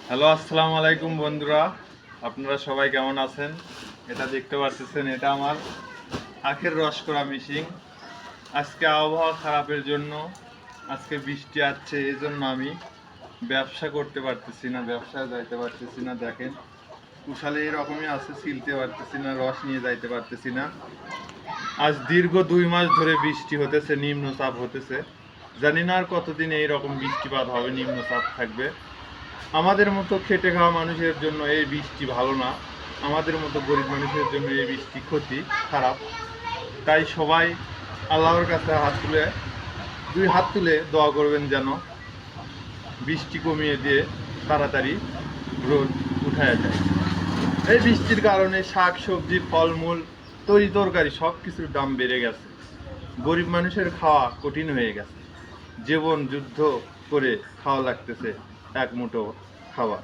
Hello, আসসালামু আলাইকুম বন্ধুরা। আপনারা সবাই কেমন আছেন? এটা দেখতে পাচ্ছেন, এটা আমার আখের রস করা মেশিন। আজকে আবহাওয়া খারাপের জন্য, আজকে বৃষ্টি আসছে, এই জন্য আমি ব্যবসা করতে পারতেছি না, ব্যবসায় যাইতে পারতেছি না। দেখেন, কুশালে এরকমই আছে, ছিলতে পারতেছি না, রস নিয়ে যাইতে পারতেছি না। আজ দীর্ঘ 2 মাস ধরে বৃষ্টি হতেছে, নিম্নচাপ হতেছে। জানি না আর কতদিন এইরকম বৃষ্টিপাত হবে, নিম্নচাপ থাকবে। আমাদের মতো খেটে খাওয়া মানুষের জন্য এই বৃষ্টি ভালো না, আমাদের মতো গরিব মানুষের জন্য এই বৃষ্টি ক্ষতি, খারাপ। তাই সবাই আল্লাহর কাছে দুই হাত তুলে দোয়া করবেন যেন বৃষ্টি কমিয়ে দিয়ে তাড়াতাড়ি রোদ উঠায় যায়। এই বৃষ্টির কারণে শাক সবজি ফলমূল তরি তরকারি সব কিছুর দাম বেড়ে গেছে। গরিব মানুষের খাওয়া কঠিন হয়ে গেছে, জীবন যুদ্ধ করে খাওয়া লাগতেছে এক মুঠো খাবার।